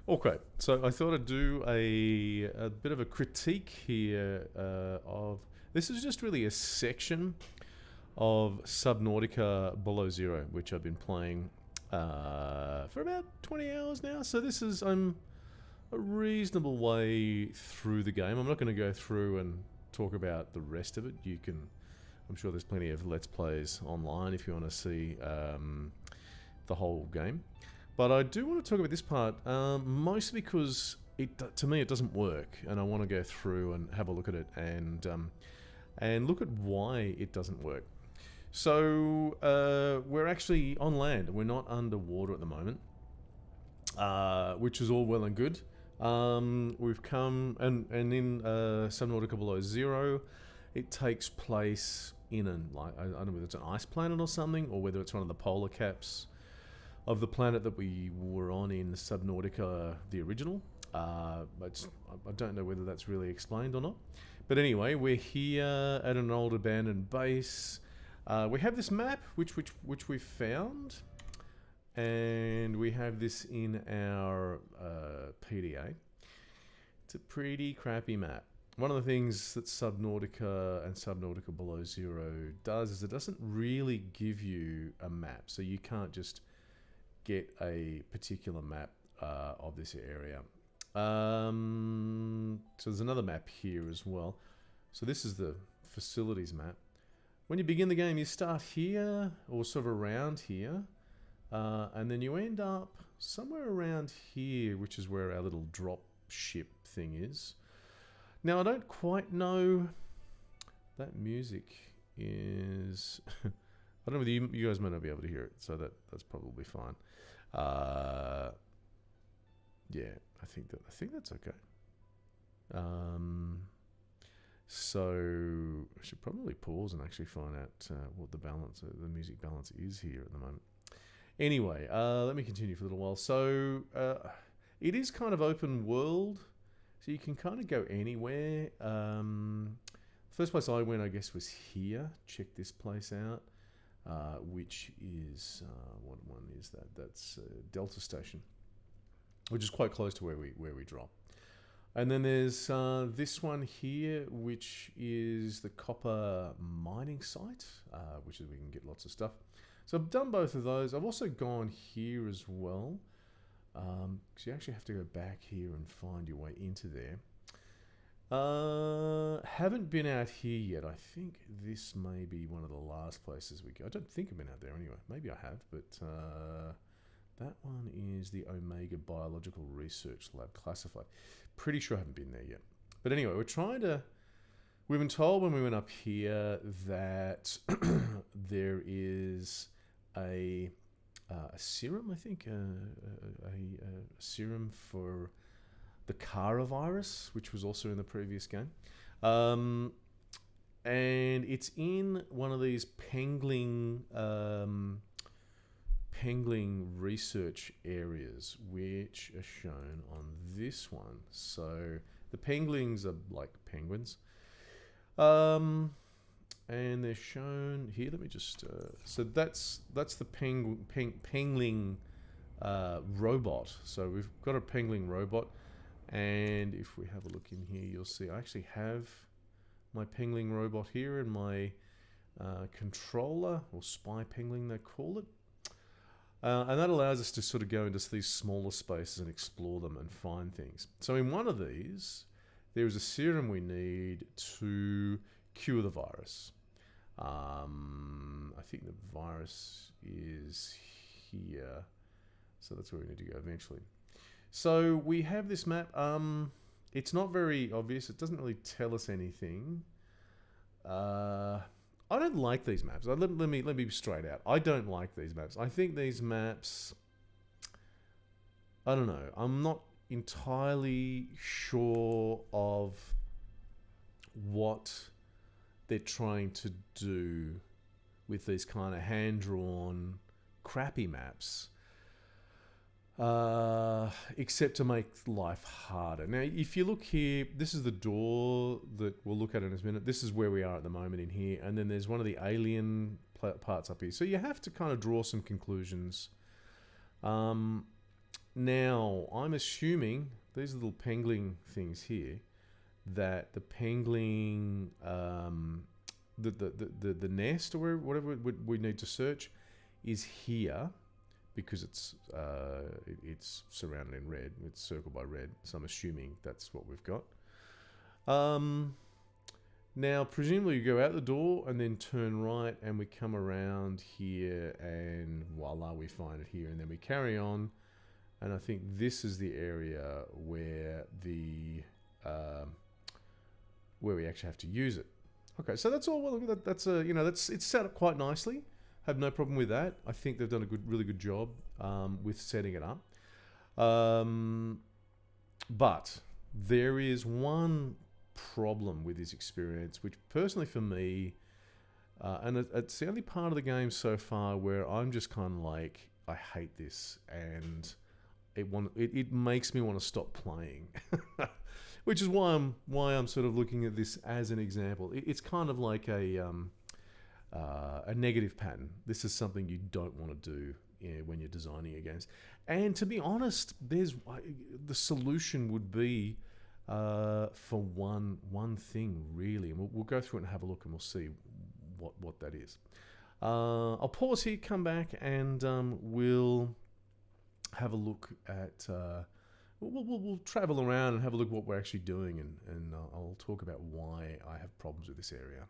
Okay, so I thought I'd do a bit of a critique here of. This is just really a section of Subnautica Below Zero, which I've been playing for about 20 hours now. So this is I'm a reasonable way through the game. I'm not going to go through and talk about the rest of it. You can, I'm sure there's plenty of Let's Plays online if you want to see the whole game. But I do want to talk about this part, mostly because to me it doesn't work, and I want to go through and have a look at it and look at why it doesn't work. So we're actually on land. We're not underwater at the moment, which is all well and good. We've come and in Subnautica Below Zero, it takes place in I don't know whether it's an ice planet or something, or whether it's one of the polar caps of the planet that we were on in Subnautica, the original. I don't know whether that's really explained or not. But anyway, we're here at an old abandoned base. We have this map, which we've found, and we have this in our PDA. It's a pretty crappy map. One of the things that Subnautica and Subnautica Below Zero does is it doesn't really give you a map, so you can't just get a particular map of this area. So there's another map here as well. So this is the facilities map. When you begin the game, you start here, or sort of around here, and then you end up somewhere around here, which is where our little drop ship thing is. Now, I don't quite know. That music is... I don't know whether you guys might not be able to hear it, so that's probably fine. Yeah, I think that's okay. So I should probably pause and actually find out what the music balance is here at the moment. Anyway, let me continue for a little while. So it is kind of open world, so you can kind of go anywhere. First place I went, I guess, was here. Check this place out. Which is what one is that? That's Delta Station, which is quite close to where we drop. And then there's this one here, which is the copper mining site, which is we can get lots of stuff. So I've done both of those. I've also gone here as well, because you actually have to go back here and find your way into there. Haven't been out here yet. I think this may be one of the last places we go. I don't think I've been out there anyway. Maybe I have, but that one is the Omega Biological Research Lab classified. Pretty sure I haven't been there yet. But anyway, we've been told when we went up here that there is a serum, I think, a serum for the Kara virus, which was also in the previous game. And it's in one of these pangolin research areas, which are shown on this one. So the pangolins are like penguins. And they're shown here. Let me just... so that's the pangolin robot. So we've got a pangolin robot. And if we have a look in here, you'll see I actually have my pangolin robot here and my controller, or spy pangolin they call it. And that allows us to sort of go into these smaller spaces and explore them and find things. So in one of these, there is a serum we need to cure the virus. I think the virus is here. So that's where we need to go eventually. So we have this map. It's not very obvious. It doesn't really tell us anything. I don't like these maps. Let me be straight out. I don't like these maps. I think these maps... I don't know. I'm not entirely sure of what they're trying to do with these kind of hand-drawn, crappy maps. Except to make life harder. Now, if you look here, this is the door that we'll look at in a minute. This is where we are at the moment in here. And then there's one of the alien parts up here. So you have to kind of draw some conclusions. Now, I'm assuming these little pangling things here, that the pangling, the nest or whatever we need to search is here, because it's surrounded in red. It's circled by red. So I'm assuming that's what we've got. Now, presumably you go out the door and then turn right, and we come around here, and voila, we find it here, and then we carry on. And I think this is the area where where we actually have to use it. Okay, so that's all. Well, that's it's set up quite nicely. Have no problem with that. I think they've done a really good job with setting it up. But there is one problem with this experience, which personally for me, and it's the only part of the game so far where I'm just kind of like, I hate this, and it makes me want to stop playing. Which is why I'm sort of looking at this as an example. It's kind of like a negative pattern. This is something you don't want to do when you're designing your games. And to be honest, the solution would be for one thing really, and we'll go through it and have a look, and we'll see what that is. I'll pause here, come back, and we'll have a look at. We'll travel around and have a look at what we're actually doing, and I'll talk about why I have problems with this area.